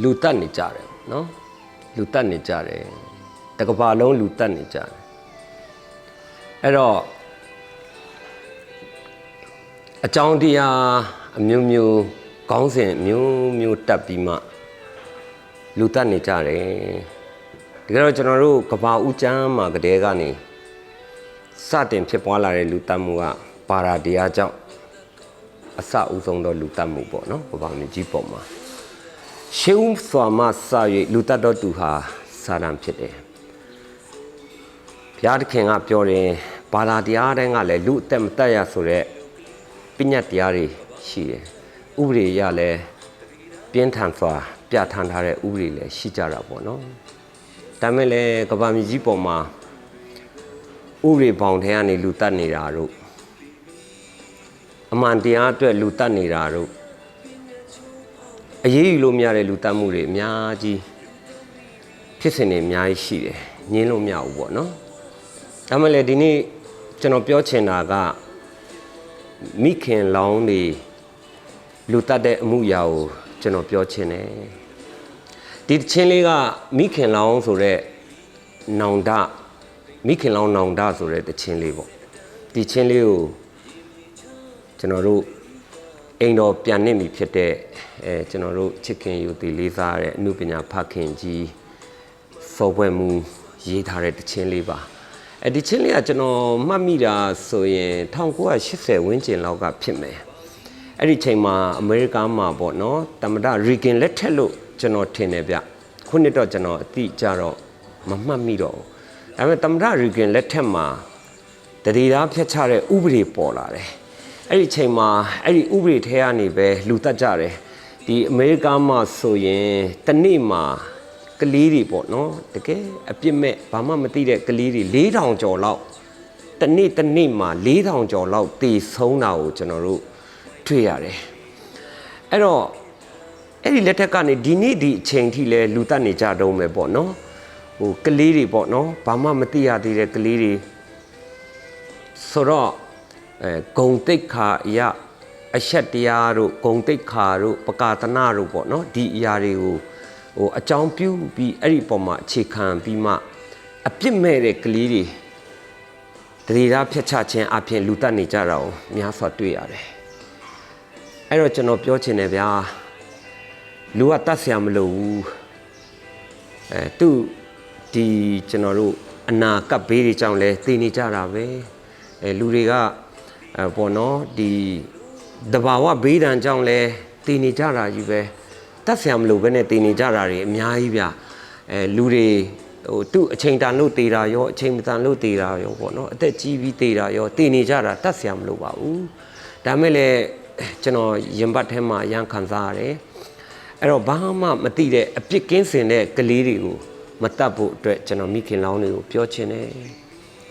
လူတက်နေကြတယ်နော်လူတက်နေကြတယ်တကဘာလုံးလူတက်နေကြတယ်အဲ့တော့အကြောင်းတရားအမျိုးမျိုးခေါင်းစဉ်မျိုးမျိုးတက်ပြီးမှလူတက်နေကြတယ်တကယ်တော့ကျွန်တော်တို့ကဘာဦးကျမ်းမှာကတည်းကနေစတင်ဖြစ်ပွားလာတဲ့လူတက်မှုကပါရာတရားကြောင့်အစအဦးဆုံးသောလူတက်မှုပေါ့နော်ကဘာမြေကြီးပေါ်မှာရှေးဦးစွာမှစ၍လူတက်တော်သူဟာစာတန်ဖြစ်တယ်ဘုရားသခင်ကပြောတယ်ဘာသာတရားတိုင်းကလည်းလူအသက်မတက်ရဆိုတဲ့ပညာတရားတွေရှိတယ်ဥပဒေရလည်းပြင်းထန်စွာပြဋ္ဌာန်းထားတဲ့ဥပဒေလည်းရှိကြတာပေါ့နော်ဒါမဲ့လည်းကဘာမြေကြီးပေါ်မှာဥပဒေပေါင်းထဲကနေလူတက်နေတာတို့အမှန်တရားအတွက်လူတက်နေတာတို့အရေးယူလို့မရတဲ့လူတက်မှုတွေအများကြီးဖြစ်စဉ်တွေအများကြီးရှိတယ်ညင်းလို့မရဘူးပေါ့နော်ဒါမဲ့လည်းဒီနေ့ကျွန်တော်ပြောချင်တာကမိခင်လောင်းတွေလူတက်တဲ့အမှုရာကိုကျွန်တော်ပြောချင်တယ်ဒီချင်းလေးကမိခင်လောင်းဆိုတဲ့နောင်တမိခင်လောင်းနောင်တဆိုတဲ့တချင်းလေးပေါ့ဒီချင်းလေးကိုကျွန်တော်တို့အိမ်တော်ပြန်နေပြီဖြစ်တဲ့ကျွန်တော်တို့ချစ်ခင်ယူတည်လေးစားတဲ့အမှုပညာဖခင်ကြီးစောပွဲမှုရေးထားတဲ့တချင်းလေးပါဒီချင်းလေးကကျွန်တော်မှတ်မိတာဆိုရင်1980ဝန်းကျင်လောက်ကဖြစ်မယ်အဲ့ဒီချိန်မှာအမေရိကန်မှာပေါ့နော်တမ္မတရီဂင်လက်ထက်လို့ကျွန်တော်ထင်တယ်ဗျခုနှစ်တော့ကျွန်တော်အတိကြတော့မမှတ်မိတော့ဘူးဒါပေမဲ့တမ္မတရီဂင်လက်ထက်မှာတတိသားဖြတ်ချတဲ့ဥပဒေပေါ်လာတယ်အဲ့ဒီချိန်မှာအဲ့ဒီဥပဒေထဲကနေပဲလူတက်ကြတယ်ဒီအမေရိကန်မှာဆိုရင်တနေ့မှာကလေးတွေပေါ့နော်တကယ်အပြစ်မဲ့ဘာမှမသိတဲ့ကလေးတွေ4000ကျော်လောက်တနေ့မှာ4000ကျော်လောက်တည်ဆုံးတာကိုကျွန်တော်တို့တွေ့ရတယ်အဲ့တော့အဲ့ဒီလက်ထက်ကနေဒီနေ့ဒီအချိန်ထိလဲလူတက်နေကြတော့မယ်ပေါ့နော်ဟိုကလေးတွေပေါ့နော်ဘာမှမသိရသေးတဲ့ကလေးတွေဆိုတော့ဂုံတိတ်ခါအရာအရှက်တရားတို့ဂုံတိတ်ခါတို့ပကာသနာတို့ပေါ့နော်ဒီအရာတွေကိုဟိုအကြောင်းပြုပြီးအဲ့ဒီပုံမှာအခြေခံပြီးမှအပြစ်မဲ့တဲ့ကလေးတွေတတိသားဖြတ်ချခြင်းအပြင်လူတက်နေကြတာကိုများစွာတွေ့ရတယ်အဲ့တော့ကျွန်တော်ပြောချင်တယ်ဗျာလူကတတ်ဆရာမလို့ဘူးသူဒီကျွန်တော်တို့အနာကပ်ဘေးတွေကြောင့်လဲသိနေကြတာပဲလူတွေကပေါ့နော်ဒီတဘာဝဘေးဒဏ်ကြောင့်လဲသိနေကြတာကြီးပဲတတ်ဆရာမလို့ပဲနဲ့သိနေကြတာတွေအများကြီးဗျလူတွေဟိုသူ့အချိန်တန်လို့သိတာရောအချိန်မတန်လို့သိတာရောပေါ့နော်အသက်ကြီးပြီးသိတာရောသိနေကြတာတတ်ဆရာမလို့ပါဘူးဒါမဲ့လည်းကျွန်တော်ရင်ပတ်ထဲမှာအရန်ခံစားရတယ်အဲ့တော့ဘာမှမသိတဲ့အပြစ်ကင်းစင်တဲ့ကလေးတွေကိုမတတ်ဖို့အတွက်ကျွန်တော်မိခင်လောင်းတွေကိုပြောချင်တယ်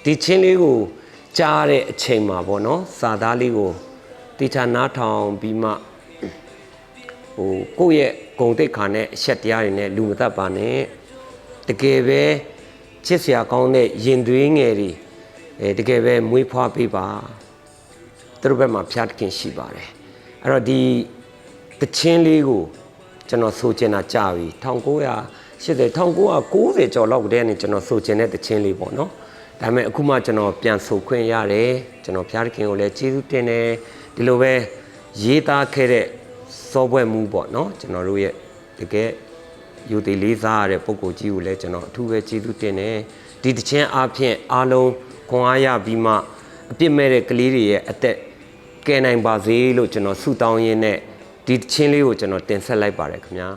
ဒီချင်းလေးကိုကြားတဲ့အချိန်မှာပေါ့နော်စာသားလေးကိုတေချာနားထောင်ပြီးမှဟိုကိုယ့်ရဲ့ဂုံတိတ်ခါနဲ့အချက်တရားတွေနဲ့လူမတတ်ပါနဲ့တကယ်ပဲချစ်စရာကောင်းတဲ့ရင်သွေးငယ်တွေတကယ်ပဲမွေးဖွားပေးပါသူတို့ဘက်မှာဖျားတခင်ရှိပါတယ်အဲ့တော့ဒီတချင်းလေးကိုကျွန်တော်ဆိုချင်တာကြာပြီ1990ကျော်လောက်ကတည်းကနေကျွန်တော်ဆိုချင်တဲ့တချင်းလေးပေါ့နော်ဒါပေမဲ့အခုမှကျွန်တော်ပြန်ဆိုခွင့်ရတယ်ကျွန်တော်ဖျားတခင်ကိုလည်းကျေးဇူးတင်တယ်ဒီလိုပဲရေးသားခဲ့တဲ့စောပွဲမှုပေါ့နော်ကျွန်တော်တို့ရဲ့တကယ်ယူတည်လေးစားရတဲ့ပုံကိုကြီးကိုလည်းကျွန်တော်အထူးပဲကျေးဇူးတင်တယ်ဒီတခြင်းအားဖြင့်အားလုံးခွန်အားရပြီးမှအပြစ်မဲ့တဲ့ကလေးတွေရဲ့အသက်ကယ်နိုင်ပါစေလို့ကျွန်တော်ဆုတောင်းရင်းနဲ့ဒီတခြင်းလေးကိုကျွန်တော်တင်ဆက်လိုက်ပါတယ်ခင်ဗျာ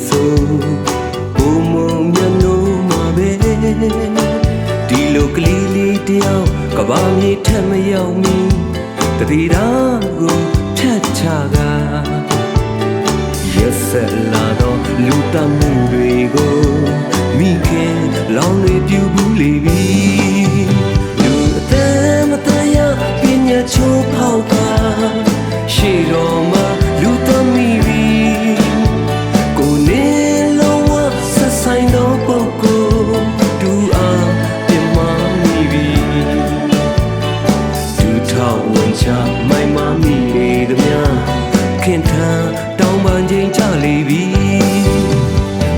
ဆိုဘုံမုံမျက်နှာမှာပဲဒီလိုကလေးလေးတယောက်ကဘာမြေထက်မရောက်မီတတိတော်ကိုဖြတ်ချတာရက်ဆက်လာတော့လူတမှုတွေကိုမိခင်လောင်နေပြူဘူးလေပြီလူအသက်မတရပညာချိုးဖောက်ကရှေ့တော်မှာလူသမီးပြီကိုနေလုံးဝဆက်ဆိုင်တော့ပုဂ္ဂိုလ်တူအားပြမမိပြီတူထောက်ဝင်ချမိုင်မမိလေသည်များခင်ထန်တောင်းပန်ချိန်ချလေပြီ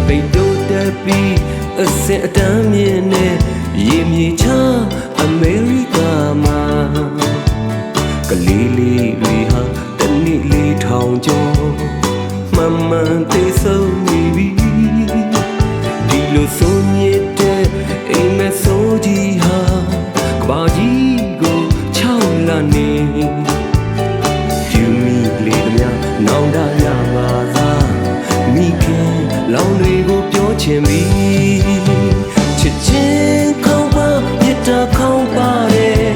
ပိတ်တို့တက်ပြီးအစင်အတန်းမြင်နဲ့ရေမြေချအမေရိကမှာကလေးလေးတွေဟာတနေ့လေးထောင်ကျော်မှန်မှန်သေးဆုံးနေပြီဒီလိုဆုံးမြစ်တဲ့အိမ်မဆိုးကြီးဟာကဘာကြီးကိုချောင်းလာနေယူမိလေးများနောင်တရပါသာမိခင်လောင်တွေကိုပြောချင်ပြီချစ်ချင်းခေါင်းပါမြတ်တာခေါင်းပါတယ်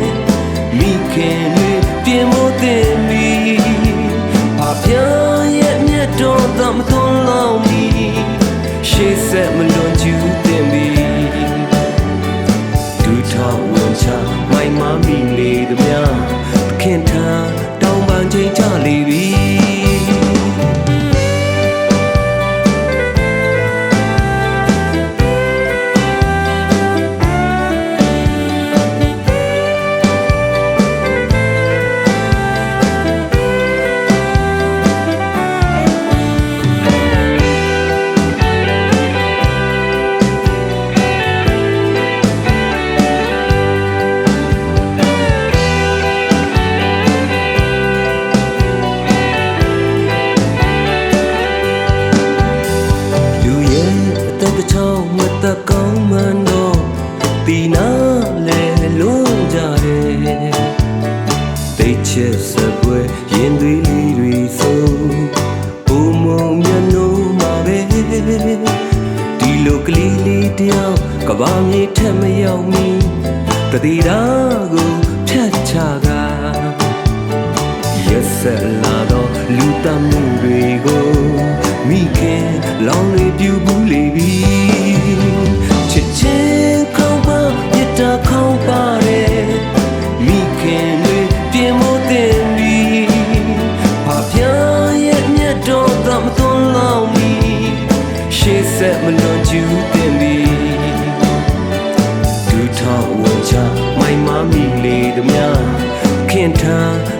မိခင်တွေပြင်မို့တင်ပြီဘာပြရဲ့မြတ်တော်သမသွန်လောင်းပြီရှေ့ဆက်မလွန်ကျူးတင်ပြီဒူထောက်ဝန်ချမိုင်မမီလေသည်များခင်ထားတောင်းပန်ချိန်ချလေပြီမတကောင်းမှန်တော့ဒီနာလဲလုံးကြတယ်တိတ်ချက်စပွဲရင်သွေးလေးတွေဆိုဘုံမုံမျက်နှာမှာပဲဒီလိုကလေးလေးတယောက်ကဘာမြေထက်မရောက်မီတတိတော်ကိုဖြတ်ချတာရက်ဆက်လာတော့လူတမှုတွေကိုမိခင်လောင်နေပြူဘူးလေပြီချစ်ချင်းခေါင်းပါမြတ်တာခေါင်းပါတယ်မိခင်တွေပြင်မို့တင်ပြီဘာပြရဲ့မြတ်တော်သမသွန်လောင်းပြီရှေ့ဆက်မလွန်ကျူးတင်ပြီဒူထောက်ဝန်ချမိုင်မမီလေသည်များခင်ထား